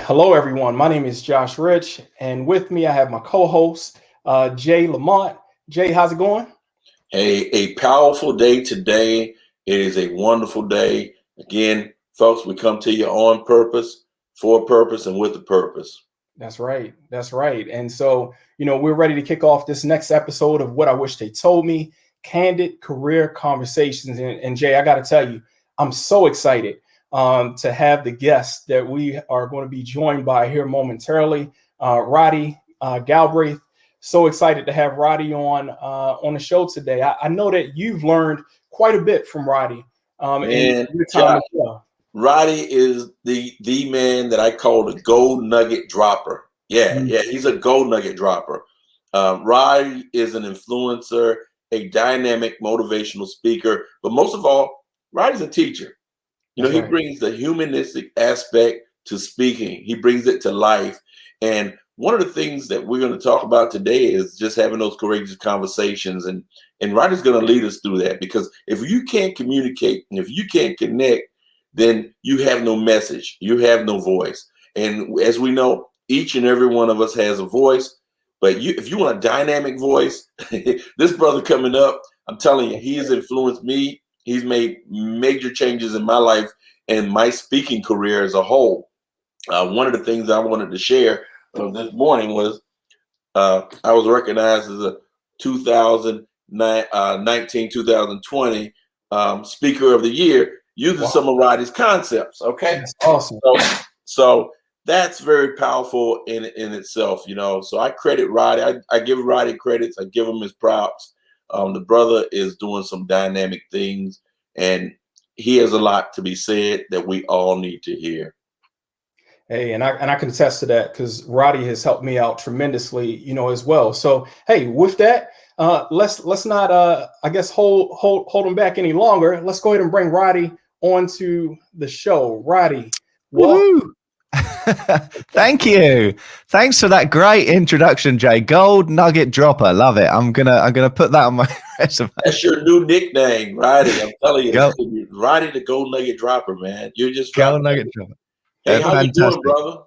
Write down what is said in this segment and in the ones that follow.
Hello, everyone. My name is Josh Rich, and with me I have my co-host, Jay Lamont. Jay, how's it going? Hey, a powerful day today. It is a wonderful day. Again, folks, we come to you on purpose, for a purpose, and with a purpose. That's right. That's right. And so, we're ready to kick off this next episode of What I Wish They Told Me, Candid Career Conversations. And Jay, I got to tell you, I'm so excited to have the guest that we are going to be joined by here momentarily, Roddy Galbraith. So excited to have Roddy on the show today. I know that you've learned quite a bit from Roddy in your time as well. Roddy is the man that I call the gold nugget dropper. Yeah, he's a gold nugget dropper. Roddy is an influencer, a dynamic motivational speaker, but most of all, Roddy's a teacher. He brings the humanistic aspect to speaking. He brings it to life. And one of the things that we're going to talk about today is just having those courageous conversations. And Roddy's going to lead us through that, because if you can't communicate and if you can't connect, then you have no message. You have no voice. And as we know, each and every one of us has a voice. But if you want a dynamic voice, this brother coming up, I'm telling you, he has influenced me. He's made major changes in my life and my speaking career as a whole. One of the things I wanted to share this morning was I was recognized as a 2019-2020 Speaker of the Year using some of Roddy's concepts. Okay, that's awesome. So that's very powerful in itself. So I credit Roddy. I give Roddy credits. I give him his props. The brother is doing some dynamic things, and he has a lot to be said that we all need to hear. Hey, and I can attest to that, because Roddy has helped me out tremendously, as well. So, hey, with that, let's not I guess hold him back any longer. Let's go ahead and bring Roddy onto the show. Roddy, woohoo! Thank you. Thanks for that great introduction, Jay. Gold nugget dropper. Love it. I'm gonna put that on my resume. That's your new nickname, Roddy. I'm telling you, Roddy the gold nugget dropper, man. You're just gold nugget dropper. Hey, how you doing, brother?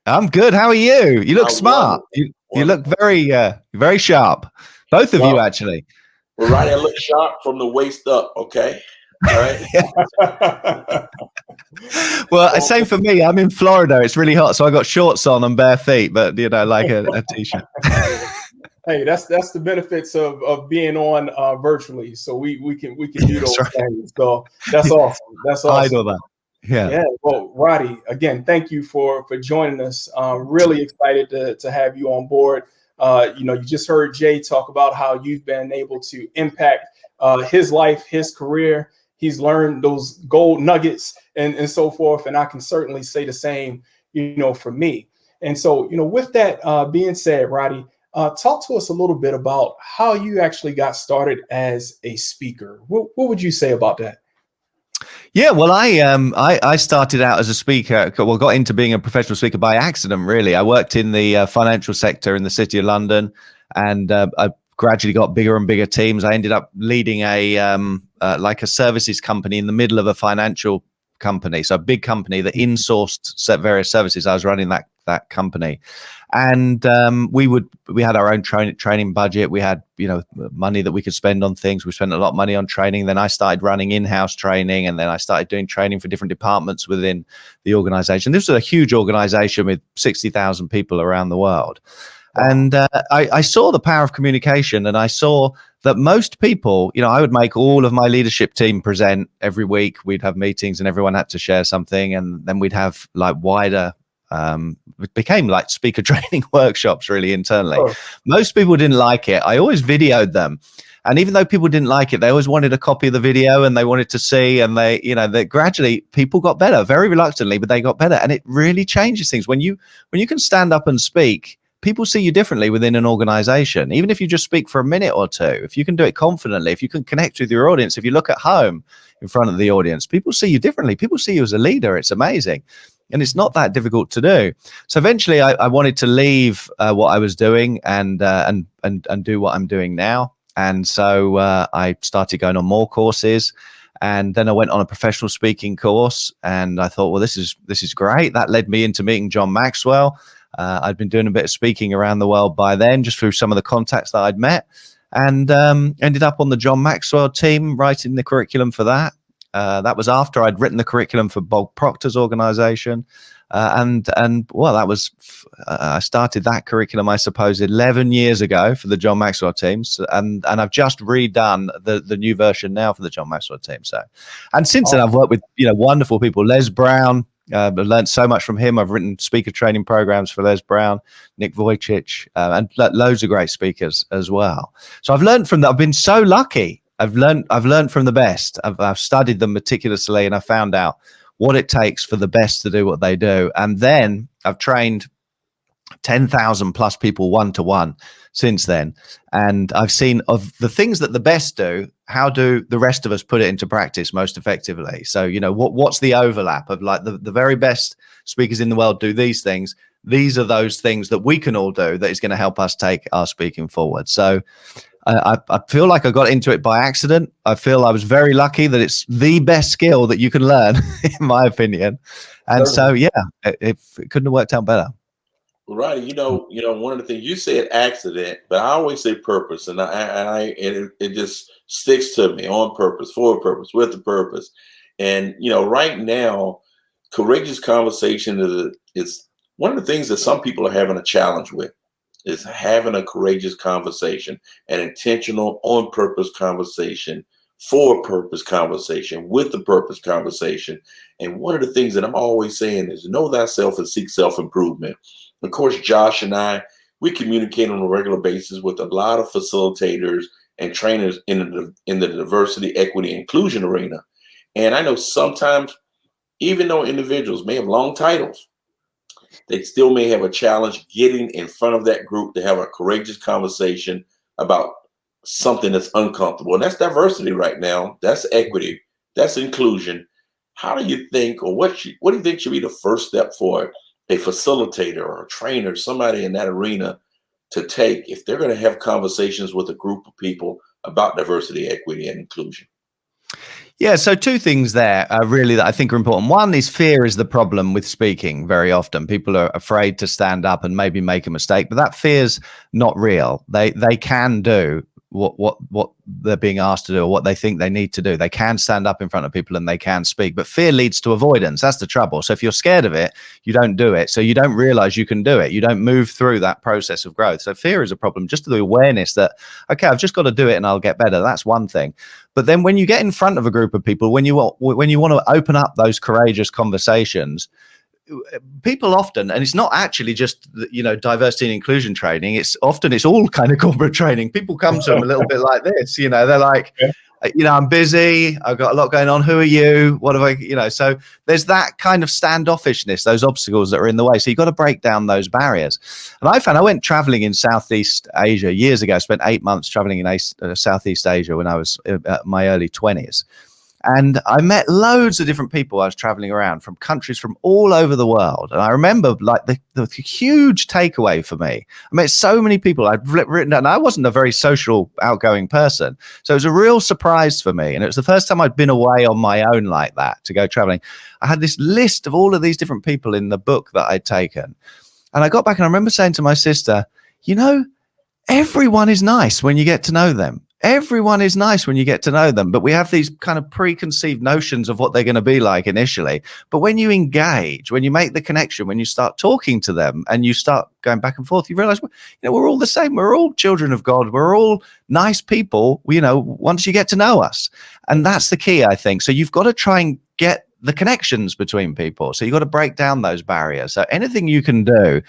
I'm good. How are you? You look smart. You look very sharp. Both of you, actually. Well, Roddy, I look sharp from the waist up. Okay. All right. Well, same for me. I'm in Florida. It's really hot, so I got shorts on and bare feet, but like a t-shirt. Hey, that's the benefits of being on virtually. So we can do those things. So that's awesome. That's awesome. I know that. Yeah. Well, Roddy, again, thank you for joining us. Really excited to have you on board. You just heard Jay talk about how you've been able to impact his life, his career. He's learned those gold nuggets and so forth. And I can certainly say the same, for me. And so, with that being said, Roddy, talk to us a little bit about how you actually got started as a speaker. What would you say about that? Yeah, well, I started out as a speaker. Well, got into being a professional speaker by accident, really. I worked in the financial sector in the City of London, and I gradually got bigger and bigger teams. I ended up leading like a services company in the middle of a financial company, so a big company that insourced various services. I was running that company, and we had our own training budget. We had money that we could spend on things. We spent a lot of money on training. Then I started running in-house training, and then I started doing training for different departments within the organization. This was a huge organization with 60,000 people around the world. And I saw the power of communication, and I saw that most people, I would make all of my leadership team present every week. We'd have meetings and everyone had to share something. And then we'd have like wider, it became like speaker training workshops really internally. Oh. Most people didn't like it. I always videoed them. And even though people didn't like it, they always wanted a copy of the video and they wanted to see, and they gradually people got better, very reluctantly, but they got better. And it really changes things. When you can stand up and speak, people see you differently within an organization. Even if you just speak for a minute or two, if you can do it confidently, if you can connect with your audience, if you look at home in front of the audience, people see you differently. People see you as a leader. It's amazing. And it's not that difficult to do. So eventually I wanted to leave what I was doing and do what I'm doing now. And so I started going on more courses. And then I went on a professional speaking course, and I thought, well, this is great. That led me into meeting John Maxwell. I'd been doing a bit of speaking around the world by then, just through some of the contacts that I'd met, and ended up on the John Maxwell team, writing the curriculum for that. That was after I'd written the curriculum for Bob Proctor's organization. And well, that was, I started that curriculum, I suppose, 11 years ago for the John Maxwell teams. And I've just redone the new version now for the John Maxwell team. So, and since then I've worked with, wonderful people. Les Brown, I've learned so much from him. I've written speaker training programs for Les Brown, Nick Vujicic, and loads of great speakers as well. So I've learned from that. I've been so lucky. I've learned from the best. I've studied them meticulously, and I found out what it takes for the best to do what they do. And then I've trained 10,000 plus people one-to-one since then. And I've seen of the things that the best do, how do the rest of us put it into practice most effectively? So, what's the overlap of like the very best speakers in the world do these things. These are those things that we can all do that is going to help us take our speaking forward. So I feel like I got into it by accident. I feel I was very lucky that it's the best skill that you can learn, in my opinion. And so, yeah, it couldn't have worked out better. Roddy, one of the things you said accident, but I always say purpose, and it just sticks to me. On purpose, for a purpose, with a purpose. And right now, courageous conversation is one of the things that some people are having a challenge with. Is having a courageous conversation, an intentional, on purpose conversation, for a purpose conversation, with the purpose conversation. And one of the things that I'm always saying is know thyself and seek self-improvement. Of course, Josh and I, we communicate on a regular basis with a lot of facilitators and trainers in the diversity, equity, inclusion arena. And I know sometimes, even though individuals may have long titles, they still may have a challenge getting in front of that group to have a courageous conversation about something that's uncomfortable. And that's diversity right now. That's equity. That's inclusion. How do you think, or what do you think should be the first step for a facilitator or a trainer, somebody in that arena, to take if they're going to have conversations with a group of people about diversity, equity, and inclusion? Yeah, so two things there really that I think are important. One is fear is the problem with speaking very often. People are afraid to stand up and maybe make a mistake, but that fear's not real. They can do what they're being asked to do, or what they think they need to do. They can stand up in front of people and they can speak, but fear leads to avoidance. That's the trouble. So if you're scared of it, you don't do it. So you don't realize you can do it. You don't move through that process of growth. So fear is a problem. Just the awareness that, okay, I've just got to do it and I'll get better. That's one thing. But then when you get in front of a group of people, when you want to open up those courageous conversations, people often, and it's not actually just diversity and inclusion training, it's all kind of corporate training. People come to them a little bit like this, they're like, I'm busy, I've got a lot going on, who are you, what have I, so there's that kind of standoffishness, those obstacles that are in the way. So you've got to break down those barriers. And I went traveling in Southeast Asia years ago. I spent 8 months traveling in Southeast Asia when I was at my early 20s. And I met loads of different people. I was traveling around from countries from all over the world. And I remember like the huge takeaway for me. I met so many people. I'd written down, and I wasn't a very social, outgoing person. So it was a real surprise for me. And it was the first time I'd been away on my own like that to go traveling. I had this list of all of these different people in the book that I'd taken. And I got back and I remember saying to my sister, everyone is nice when you get to know them. Everyone is nice when you get to know them, but we have these kind of preconceived notions of what they're going to be like initially. But when you engage, when you make the connection, when you start talking to them and you start going back and forth, you realize, we're all the same. We're all children of God. We're all nice people, once you get to know us. And that's the key, I think. So you've got to try and get the connections between people. So you've got to break down those barriers. So anything you can do,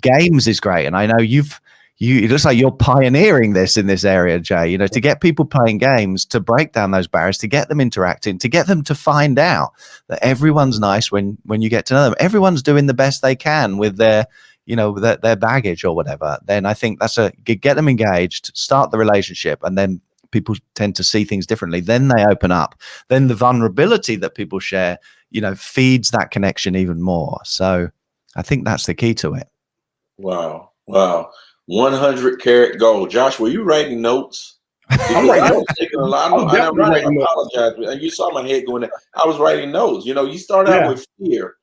games is great. And I know it looks like you're pioneering this in this area, Jay, to get people playing games, to break down those barriers, to get them interacting, to get them to find out that everyone's nice when you get to know them. Everyone's doing the best they can with their baggage or whatever. Then I think that's get them engaged, start the relationship, and then people tend to see things differently. Then they open up. Then the vulnerability that people share, feeds that connection even more. So I think that's the key to it. Wow. 100 karat gold. Josh, were you writing notes? I'm writing I was notes. taking a lot. I'm definitely I writing notes. apologize. And you saw my head going there. I was writing notes. You start out Yeah. with fear,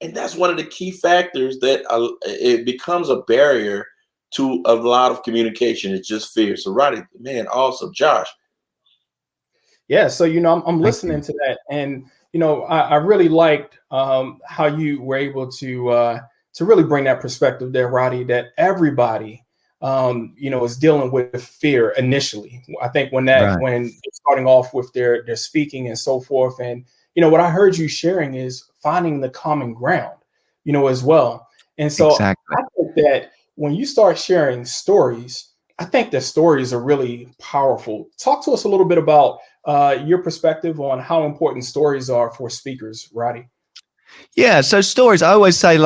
and that's one of the key factors that it becomes a barrier to a lot of communication. It's just fear. So, Roddy, man, awesome. Josh. Yeah. So, I'm listening to that. And, I really liked how you were able to really bring that perspective there, Roddy, that everybody, is dealing with fear initially. I think when starting off with their speaking and so forth. And, what I heard you sharing is finding the common ground, as well. And so Exactly. I think that when you start sharing stories, I think that stories are really powerful. Talk to us a little bit about your perspective on how important stories are for speakers, Roddy. Yeah, so stories, I always say,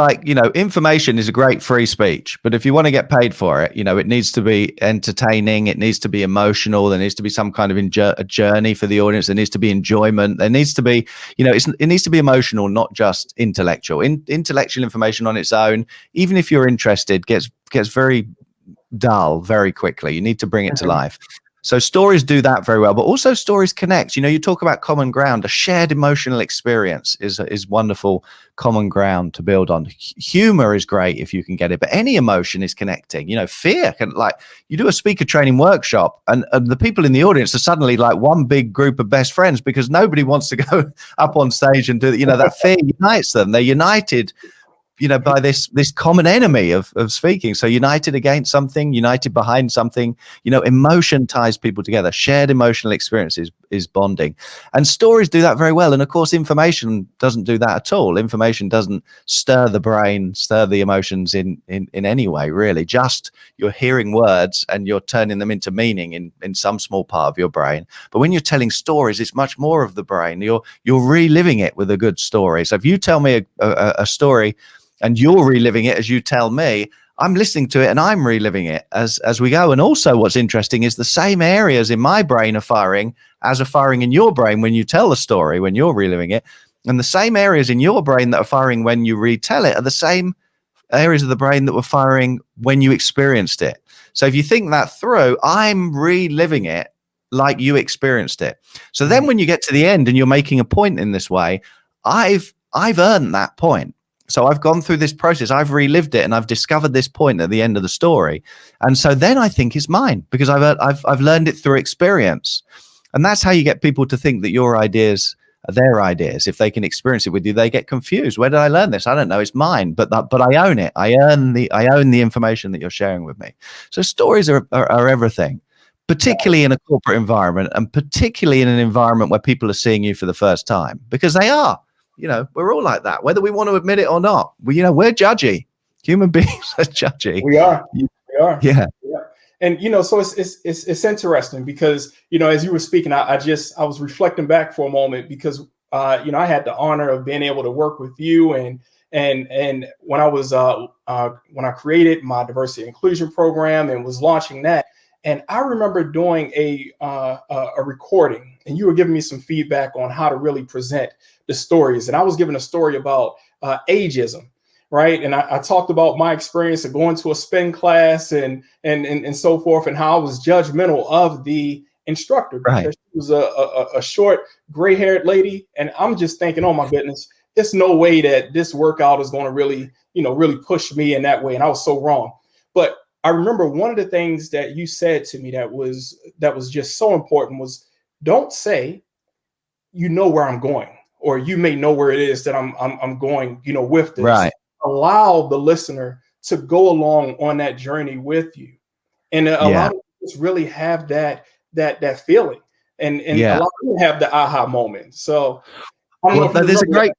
information is a great free speech, but if you want to get paid for it, it needs to be entertaining, it needs to be emotional, there needs to be some kind of a journey for the audience, there needs to be enjoyment, there needs to be, it needs to be emotional, not just intellectual. Intellectual information on its own, even if you're interested, gets very dull very quickly. You need to bring it to life. So stories do that very well, but also stories connect. You talk about common ground. A shared emotional experience is wonderful common ground to build on. Humor is great if you can get it, but any emotion is connecting. Fear can, you do a speaker training workshop, and the people in the audience are suddenly like one big group of best friends because nobody wants to go up on stage and do that fear unites them. They're united by this common enemy of speaking. So united against something, united behind something, emotion ties people together. Shared emotional experiences is bonding. And stories do that very well. And of course, information doesn't do that at all. Information doesn't stir the brain, stir the emotions in any way, really. Just you're hearing words and you're turning them into meaning in some small part of your brain. But when you're telling stories, it's much more of the brain. You're reliving it with a good story. So if you tell me a story, and you're reliving it as you tell me, I'm listening to it and I'm reliving it as we go. And also what's interesting is the same areas in my brain are firing in your brain when you tell the story, when you're reliving it. And the same areas in your brain that are firing when you retell it are the same areas of the brain that were firing when you experienced it. So if you think that through, I'm reliving it like you experienced it. So then when you get to the end and you're making a point in this way, I've earned that point. So I've gone through this process, I've relived it, and I've discovered this point at the end of the story. And so then I think it's mine because I've learned it through experience. And that's how you get people to think that your ideas are their ideas. If they can experience it with you, they get confused. Where did I learn this? I don't know. It's mine, but I own it. I own the information that you're sharing with me. So stories are everything, particularly in a corporate environment, and particularly in an environment where people are seeing you for the first time, because they are. We're all like that, whether we want to admit it or not. We're judgy. Human beings are judgy. We are. Yeah. And so it's interesting because as you were speaking, I was reflecting back for a moment because I had the honor of being able to work with you and when I was when I created my diversity and inclusion program and was launching that. And I remember doing a recording, and you were giving me some feedback on how to really present the stories. And I was giving a story about ageism, right? And I talked about my experience of going to a spin class and so forth, and how I was judgmental of the instructor because she was a short, gray-haired lady. And I'm just thinking, oh my goodness, there's no way that this workout is going to really, really push me in that way. And I was so wrong. But I remember one of the things that you said to me that was just so important was, don't say, where I'm going, or you may know where it is that I'm going, with this. Right. Allow the listener to go along on that journey with you, and allow them to just really have that feeling, and allow them to have the aha moment. So I don't know if there's a great.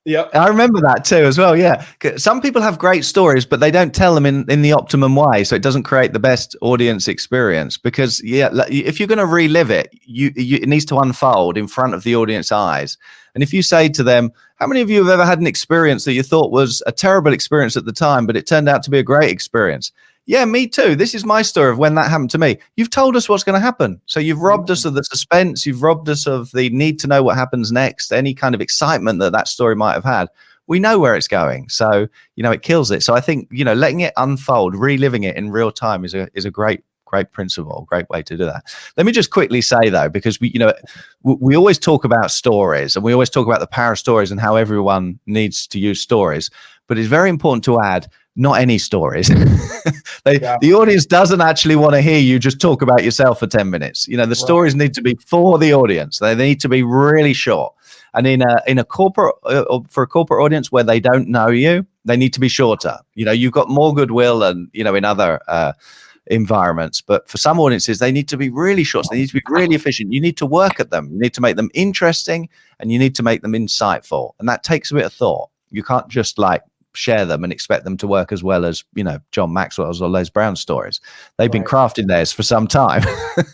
Yeah, I remember that too as well. Yeah. Some people have great stories, but they don't tell them in the optimum way. So it doesn't create the best audience experience because if you're going to relive it, it needs to unfold in front of the audience eyes. And if you say to them, how many of you have ever had an experience that you thought was a terrible experience at the time, but it turned out to be a great experience? Yeah, me too. This is my story of when that happened to me. You've told us what's going to happen. So you've robbed us of the suspense. You've robbed us of the need to know what happens next, any kind of excitement that story might have had. We know where it's going. So, it kills it. So I think, letting it unfold, reliving it in real time is a great Great principle, great way to do that. Let me just quickly say though, because we always talk about stories, and we always talk about the power of stories and how everyone needs to use stories, but it's very important to add not any stories. The audience doesn't actually want to hear you just talk about yourself for 10 minutes. The stories need to be for the audience. They need to be really short. And in a corporate, for a corporate audience where they don't know you, they need to be shorter. You've got more goodwill and, in other environments, but for some audiences, they need to be really short. So they need to be really efficient. You need to work at them. You need to make them interesting, and you need to make them insightful. And that takes a bit of thought. You can't just share them and expect them to work as well as, John Maxwell's or Les Brown's stories. They've been crafting theirs for some time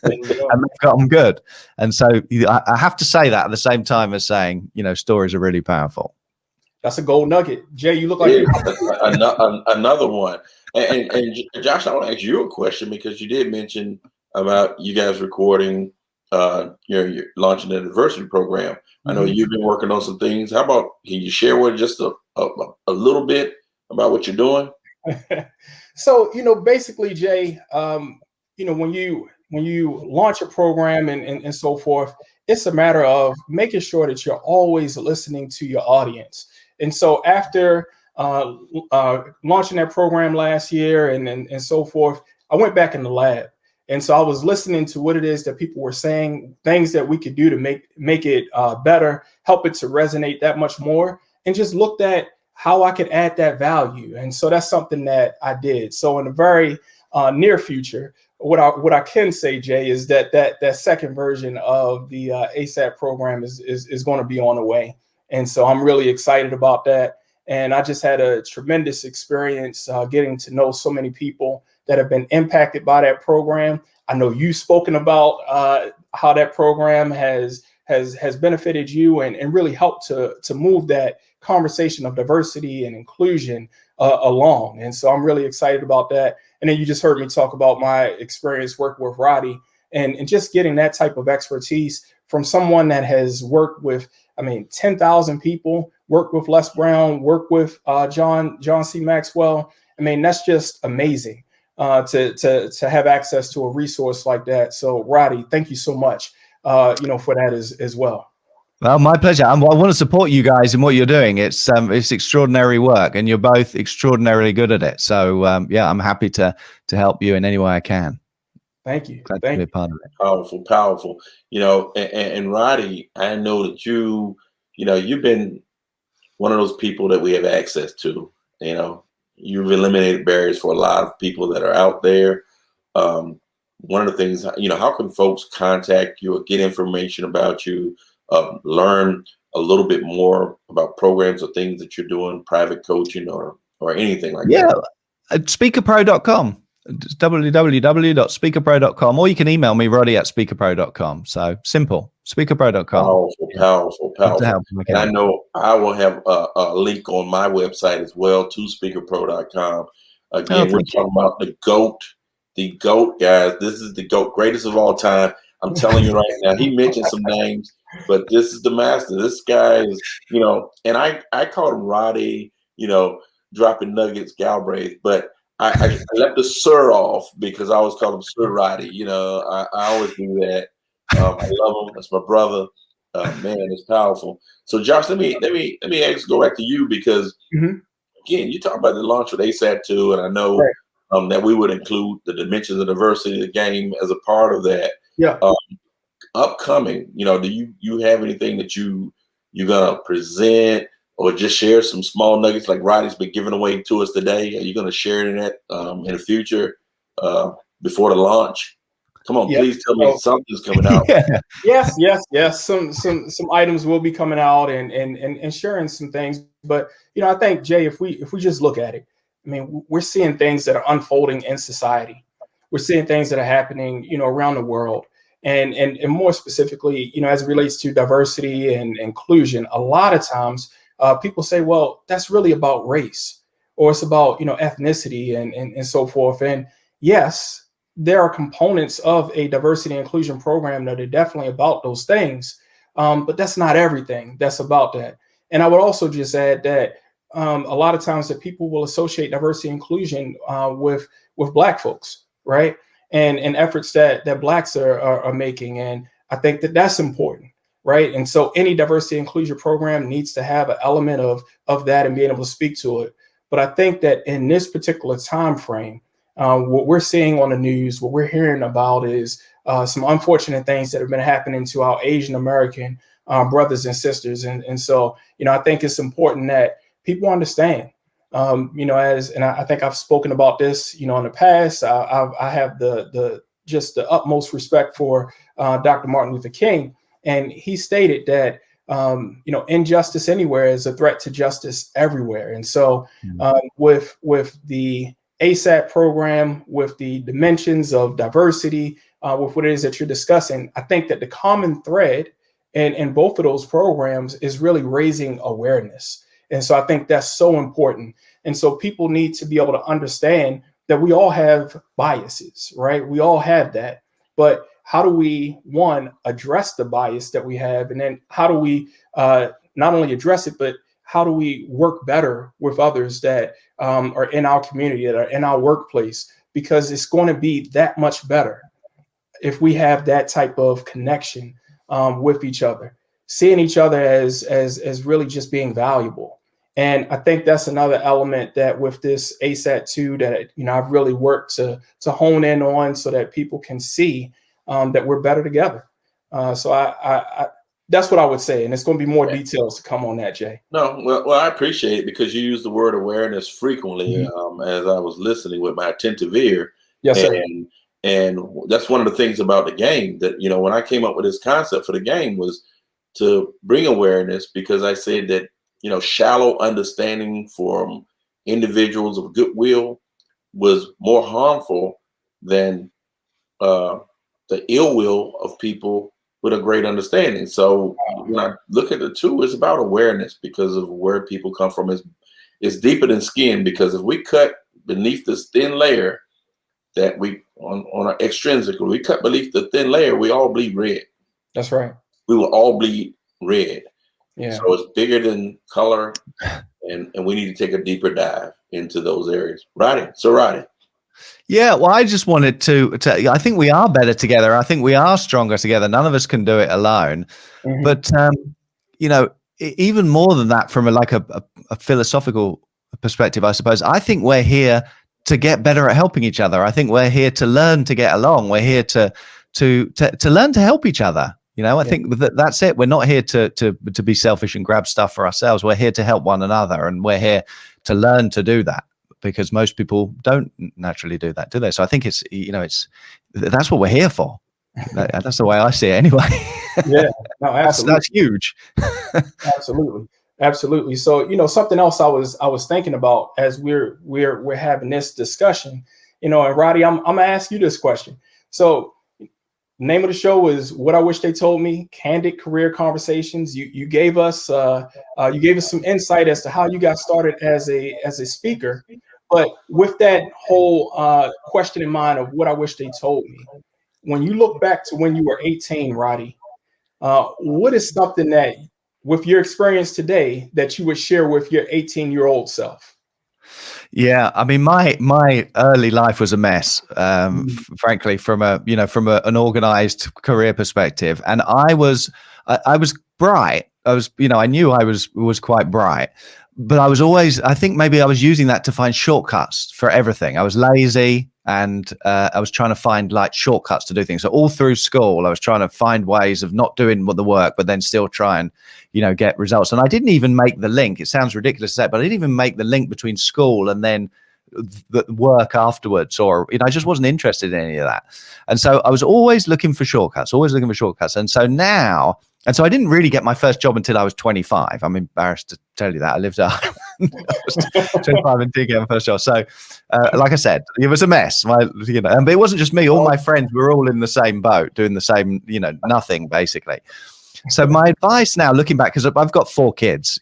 and they've got them good. And so I have to say that at the same time as saying, stories are really powerful. That's a gold nugget. Jay, you look like another one. And Josh, I want to ask you a question, because you did mention about you guys recording, you're launching a diversity program. I know you've been working on some things. How about, can you share with just a little bit about what you're doing? So, basically, Jay, when you launch a program and so forth, it's a matter of making sure that you're always listening to your audience. And so after launching that program last year and so forth, I went back in the lab. And so I was listening to what it is that people were saying, things that we could do to make it better, help it to resonate that much more, and just looked at how I could add that value. And so that's something that I did. So in the very near future, what I can say, Jay, is that second version of the ASAP program is going to be on the way. And so I'm really excited about that. And I just had a tremendous experience getting to know so many people that have been impacted by that program. I know you've spoken about how that program has benefited you and really helped to move that conversation of diversity and inclusion along. And so I'm really excited about that. And then you just heard me talk about my experience working with Roddy and just getting that type of expertise from someone that has worked with, 10,000 people, worked with Les Brown, worked with John C. Maxwell. That's just amazing to have access to a resource like that. So Roddy, thank you so much, for that as well. Well, my pleasure. I want to support you guys in what you're doing. It's extraordinary work, and you're both extraordinarily good at it. So I'm happy to help you in any way I can. Thank you. Glad to be a part of it. Powerful. And Roddy, I know that you've been one of those people that we have access to. You've eliminated barriers for a lot of people that are out there. One of the things, how can folks contact you or get information about you? Learn a little bit more about programs or things that you're doing, private coaching or anything like that. At speakerpro.com. It's www.speakerpro.com, or you can email me, Roddy@speakerpro.com. So simple, speakerpro.com. Powerful. And I know I will have a link on my website as well to speakerpro.com. Again, we're talking about the GOAT, guys. This is the GOAT, greatest of all time. I'm telling you right now, he mentioned some names, but this is the master. This guy is, and I called him Roddy, dropping nuggets Galbraith, but I left the sir off because I always call him Sir Roddy. I always do that. I love him. That's my brother. Man, it's powerful. So Josh, let me go back to you, because again, you talk about the launch with ASAP too, and I know that we would include the dimensions of diversity of the game as a part of that. Yeah. Upcoming, do you have anything that you're gonna present, or just share some small nuggets like Roddy's been giving away to us today? Are you gonna share it in the future before the launch? Come on, please tell me something's coming out. Yes. Some items will be coming out and sharing some things. But I think, Jay, if we just look at it, we're seeing things that are unfolding in society. We're seeing things that are happening, around the world. And more specifically, as it relates to diversity and inclusion, a lot of times people say, well, that's really about race, or it's about, ethnicity and so forth. And yes, there are components of a diversity and inclusion program that are definitely about those things. But that's not everything that's about that. And I would also just add that a lot of times that people will associate diversity and inclusion with Black folks, right? and efforts that Blacks are making. And I think that that's important, right? And so any diversity inclusion program needs to have an element of that and being able to speak to it. But I think that in this particular time frame, what we're seeing on the news, what we're hearing about is some unfortunate things that have been happening to our Asian American brothers and sisters. And so, I think it's important that people understand, I think I've spoken about this, in the past. I have the utmost respect for Dr. Martin Luther King. And he stated that, injustice anywhere is a threat to justice everywhere. And so with the ASAP program, with the dimensions of diversity, with what it is that you're discussing, I think that the common thread in both of those programs is really raising awareness. And so I think that's so important. And so people need to be able to understand that we all have biases, right? We all have that. But how do we, one, address the bias that we have? And then how do we not only address it, but how do we work better with others that are in our community, that are in our workplace? Because it's going to be that much better if we have that type of connection with each other, seeing each other as really just being valuable. And I think that's another element that with this ASAT 2 that, I've really worked to hone in on so that people can see that we're better together. So I that's what I would say. And it's going to be more details to come on that, Jay. No, well, I appreciate it because you use the word awareness frequently as I was listening with my attentive ear. Yes, sir. And that's one of the things about the game that, when I came up with this concept for the game was to bring awareness, because I said that, shallow understanding from individuals of goodwill was more harmful than the ill will of people with a great understanding. So when I look at the two, it's about awareness because of where people come from. It's deeper than skin, because if we cut beneath this thin layer that we on our extrinsically, we cut beneath the thin layer, we all bleed red. That's right. We will all bleed red. Yeah. So it's bigger than color, and we need to take a deeper dive into those areas. Roddy. Yeah, well, I just wanted to I think we are better together. I think we are stronger together. None of us can do it alone. Mm-hmm. But, even more than that, from a philosophical perspective, I suppose, I think we're here to get better at helping each other. I think we're here to learn to get along. We're here to learn to help each other. I think that's it. We're not here to be selfish and grab stuff for ourselves. We're here to help one another, and we're here to learn to do that, because most people don't naturally do that, do they? So I think it's that's what we're here for. That's the way I see it anyway. Yeah, no, absolutely. That's huge. Absolutely. So, something else I was thinking about as we're having this discussion, and Roddy, I'm gonna ask you this question. So, name of the show is What I Wish They Told Me: Candid Career Conversations. You gave us some insight as to how you got started as a speaker, but with that whole question in mind of what I wish they told me, when you look back to when you were 18, Roddy, what is something that, with your experience today, that you would share with your 18-year-old self? Yeah, I mean, my early life was a mess, frankly, from an organized career perspective. And I was bright. I knew I was quite bright, but I think maybe I was using that to find shortcuts for everything. I was lazy, and I was trying to find shortcuts to do things. So all through school, I was trying to find ways of not doing the work, but then still try and, get results. And I didn't even make the link. It sounds ridiculous to say, but I didn't even make the link between school and then the work afterwards, or, I just wasn't interested in any of that. And so I was always looking for shortcuts. And so now, I didn't really get my first job until I was 25. I'm embarrassed to tell you that. I lived at 25 and didn't get my first job. So, like I said, it was a mess. But it wasn't just me. All my friends were all in the same boat, doing the same, nothing basically. So my advice now, looking back, because I've got 4 kids,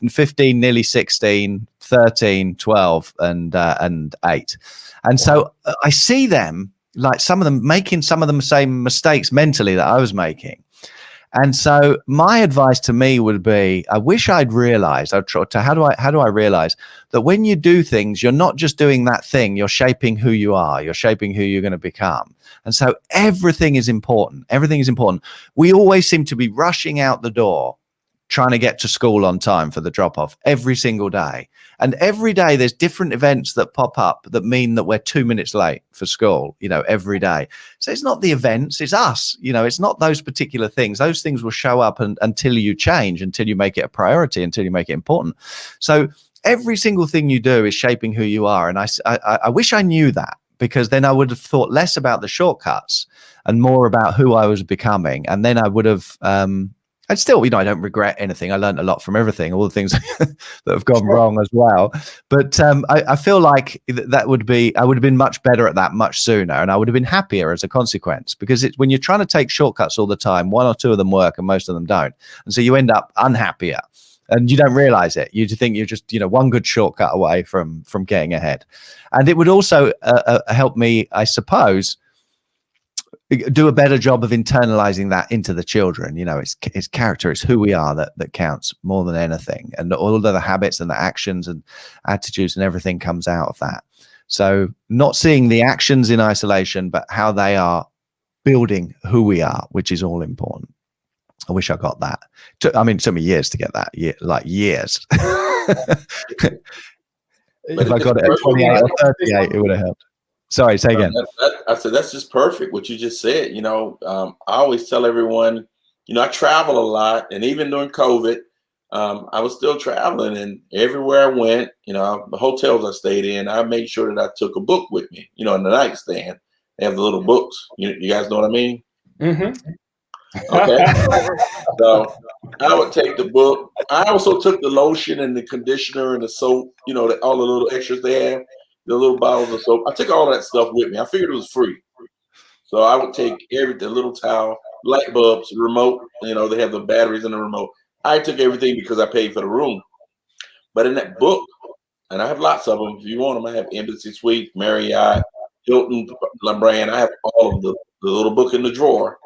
15, nearly 16, 13, 12, and 8. And so I see them, some of them making some of the same mistakes mentally that I was making. And so my advice to me would be, I wish I'd realized, how do I realize that when you do things, you're not just doing that thing, you're shaping who you are, you're shaping who you're going to become. And so everything is important. Everything is important. We always seem to be rushing out the door, trying to get to school on time for the drop off every single day. And every day there's different events that pop up that mean that we're 2 minutes late for school, every day. So it's not the events, it's us, it's not those particular things. Those things will show up until you change, until you make it a priority, until you make it important. So every single thing you do is shaping who you are. And I wish I knew that, because then I would have thought less about the shortcuts and more about who I was becoming. And then I would have, and still, I don't regret anything. I learned a lot from everything, all the things that have gone wrong as well. But I feel like I would have been much better at that much sooner, and I would have been happier as a consequence, because when you're trying to take shortcuts all the time, one or two of them work and most of them don't. And so you end up unhappier and you don't realize it. You think you're just, one good shortcut away from getting ahead. And it would also help me, I suppose, do a better job of internalizing that into the children. It's character, it's who we are that counts more than anything, and all of the habits and the actions and attitudes and everything comes out of that. So not seeing the actions in isolation, but how they are building who we are, which is all important. I wish I got that. It took me years to get that, years. If I got it at 28 or 38, it would have helped. Sorry, say again. I said, that's just perfect what you just said. I always tell everyone, I travel a lot, and even during COVID, I was still traveling, and everywhere I went, the hotels I stayed in, I made sure that I took a book with me, in the nightstand. They have the little books. You guys know what I mean? Mm-hmm. Okay. So I would take the book. I also took the lotion and the conditioner and the soap, all the little extras they have. The little bottles of soap. I took all that stuff with me. I figured it was free. So I would take the little towel, light bulbs, remote, they have the batteries in the remote. I took everything because I paid for the room. But in that book, and I have lots of them. If you want them, I have Embassy Suite, Marriott, Hilton, LeBrand. I have all of the little book in the drawer.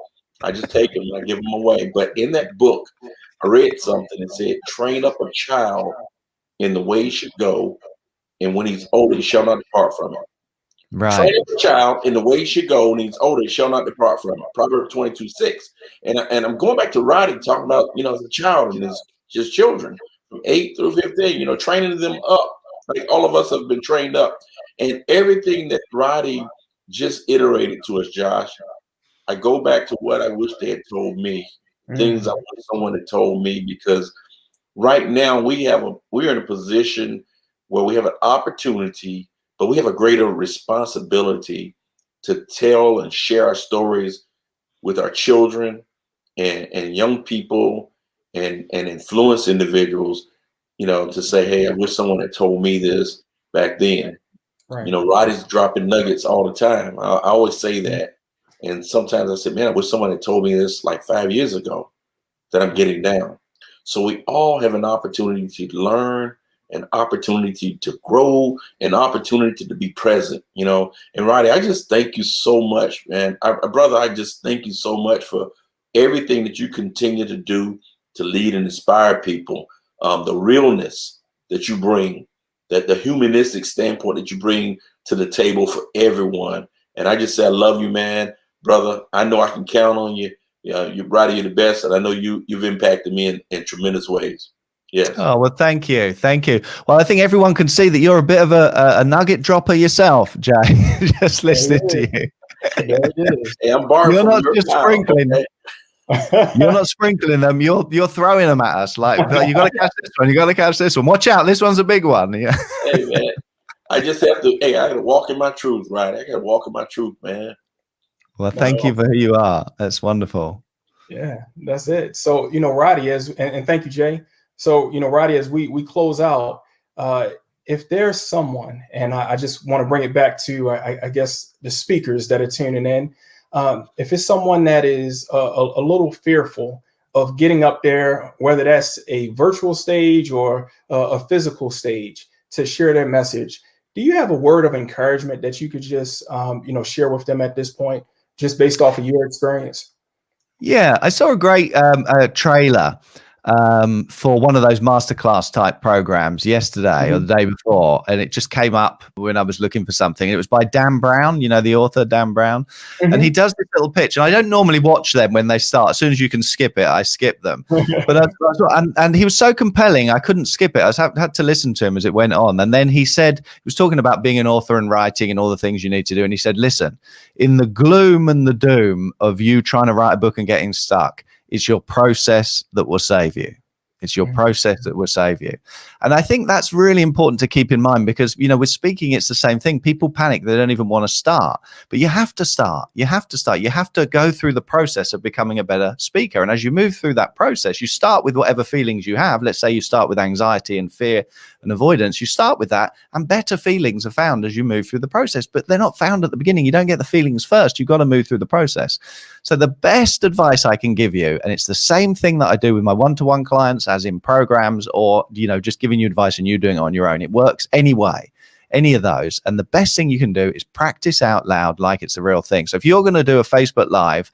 I just take them and I give them away. But in that book, I read something that said, train up a child in the way he should go, and when he's older, he shall not depart from it. Right. Train up a child in the way he should go, and he's older, he shall not depart from it. Proverbs 22:6. And I'm going back to Roddy, talking about, as a child and his children from 8 through 15, training them up. Like all of us have been trained up. And everything that Roddy just iterated to us, Josh, I go back to what I wish they had told me, things I wish someone had told me, because right now we're in a position where we have an opportunity, but we have a greater responsibility to tell and share our stories with our children and young people and influence individuals, to say, hey, I wish someone had told me this back then. Right. Roddy's dropping nuggets all the time. I always say that. And sometimes I said, man, I wish someone had told me this like 5 years ago that I'm getting down. So we all have an opportunity to learn, an opportunity to grow, an opportunity to be present, And Roddy, I just thank you so much, man. Brother, I just thank you so much for everything that you continue to do to lead and inspire people, the realness that you bring, that the humanistic standpoint that you bring to the table for everyone. And I just say, I love you, man. Brother, I know I can count on you. Roddy, you're the best, and I know you've impacted me in tremendous ways. Yes. Oh, well, thank you. Well, I think everyone can see that you're a bit of a nugget dropper yourself, Jay. Just listening to you. Hey, I'm borrowing. You're not just sprinkling. Okay? You're not sprinkling them. You're throwing them at us. Like, you got to catch this one. You got to catch this one. Watch out. This one's a big one. Yeah. Hey, man. I just have to. Hey, I got to walk in my truth, right? I got to walk in my truth, man. Well, thank you for who you are. That's wonderful. Yeah, that's it. So, Roddy, and thank you, Jay. So, Roddy, as we close out, if there's someone, and I just want to bring it back to, I guess, the speakers that are tuning in, if it's someone that is a little fearful of getting up there, whether that's a virtual stage or a physical stage, to share their message, do you have a word of encouragement that you could just, share with them at this point, just based off of your experience? Yeah, I saw a great trailer for one of those masterclass type programs yesterday or the day before, and it just came up when I was looking for something. It was by Dan Brown, you know, the author Dan Brown, and he does this little pitch. And I don't normally watch them when they start. As soon as you can skip it, I skip them. But and he was so compelling, I couldn't skip it. I had to listen to him as it went on. And then he was talking about being an author and writing and all the things you need to do. And he said, listen, in the gloom and the doom of you trying to write a book and getting stuck, it's your process that will save you. It's your process that will save you. And I think that's really important to keep in mind because, you know, with speaking, it's the same thing. People panic. They don't even want to start. But you have to start. You have to start. You have to go through the process of becoming a better speaker. And as you move through that process, you start with whatever feelings you have. Let's say you start with anxiety and fear and avoidance. You start with that, and better feelings are found as you move through the process. But they're not found at the beginning. You don't get the feelings first. You've got to move through the process. So the best advice I can give you, and it's the same thing that I do with my one-to-one clients as in programs or, you know, just giving you advice and you doing it on your own. It works anyway, any of those. And the best thing you can do is practice out loud like it's the real thing. So if you're going to do a Facebook Live,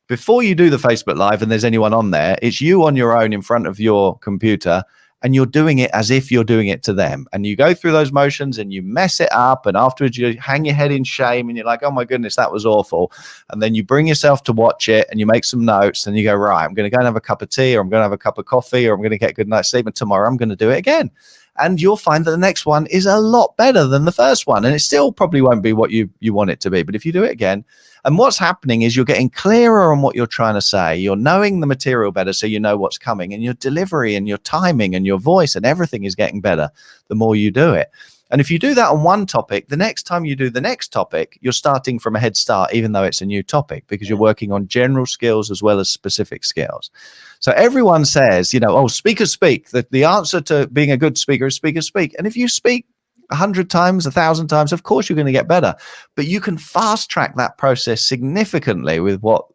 before you do the Facebook Live and there's anyone on there, it's you on your own in front of your computer, and you're doing it as if you're doing it to them. And you go through those motions and you mess it up. And afterwards you hang your head in shame and you're like, oh my goodness, that was awful. And then you bring yourself to watch it and you make some notes and you go, right, I'm going to go and have a cup of tea, or I'm going to have a cup of coffee, or I'm going to get a good night's sleep. And tomorrow I'm going to do it again. And you'll find that the next one is a lot better than the first one. And it still probably won't be what you want it to be. But if you do it again, and what's happening is you're getting clearer on what you're trying to say. You're knowing the material better, so you know what's coming. And your delivery and your timing and your voice and everything is getting better the more you do it. And if you do that on one topic, the next time you do the next topic, you're starting from a head start, even though it's a new topic, because you're working on general skills as well as specific skills. So everyone says, you know, oh, speakers speak. The answer to being a good speaker is speakers speak. And if you speak 100 times, 1,000 times, of course you're going to get better. But you can fast track that process significantly with what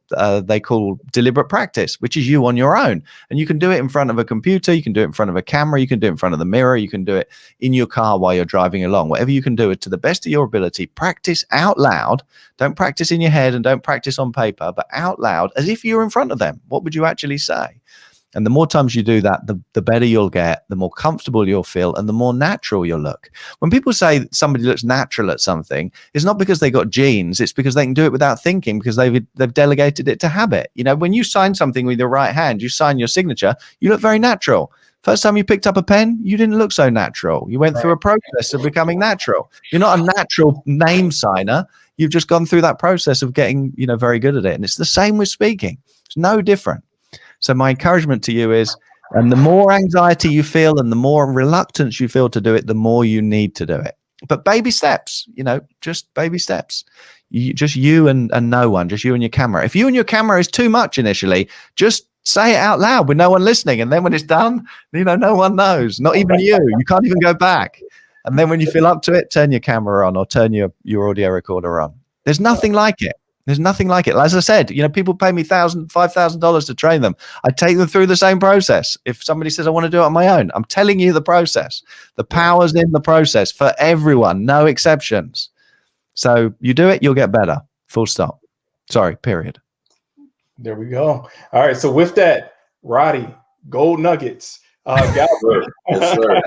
they call deliberate practice, which is you on your own. And you can do it in front of a computer, you can do it in front of a camera, you can do it in front of the mirror, you can do it in your car while you're driving along. Whatever you can do it to the best of your ability. Practice out loud. Don't practice in your head and don't practice on paper, but out loud as if you're in front of them. What would you actually say? And the more times you do that, the better you'll get, the more comfortable you'll feel, and the more natural you'll look. When people say somebody looks natural at something, it's not because they got genes, it's because they can do it without thinking, because they've delegated it to habit. You know, when you sign something with your right hand, you sign your signature, you look very natural. First time you picked up a pen, you didn't look so natural. You went through a process of becoming natural. You're not a natural name signer. You've just gone through that process of getting, you know, very good at it. And it's the same with speaking. It's no different. So my encouragement to you is, and the more anxiety you feel and the more reluctance you feel to do it, the more you need to do it. But baby steps, you know, just baby steps. Just you and no one, just you and your camera. If you and your camera is too much initially, just say it out loud with no one listening. And then when it's done, you know, no one knows, not even you. You can't even go back. And then when you feel up to it, turn your camera on or turn your audio recorder on. There's nothing like it. There's nothing like it. As I said, you know, people pay me $1,000, $5,000 to train them. I take them through the same process. If somebody says I want to do it on my own, I'm telling you the process. The power's in the process for everyone, no exceptions. So you do it, you'll get better. Full stop. Sorry, period. There we go. All right. So with that, Roddy, gold nuggets. Galbraith. Yes, sir.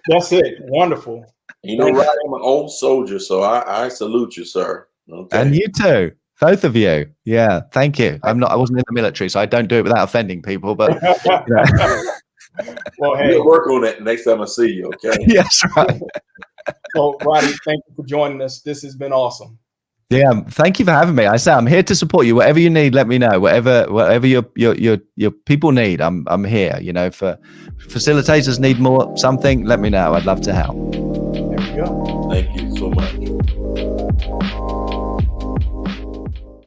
That's it. Wonderful. You know, Roddy, I'm an old soldier, so I salute you, sir. Okay. And you too. Both of you. Yeah. Thank you. I wasn't in the military, so I don't do it without offending people, but well, hey, we'll work on it next time I see you. Okay. Yes, right. So Roddy, thank you for joining us. This has been awesome. Yeah, thank you for having me. I say I'm here to support you. Whatever you need, let me know. Whatever your people need, I'm here. You know, for facilitators need more something, let me know. I'd love to help. There we go. Thank you so much.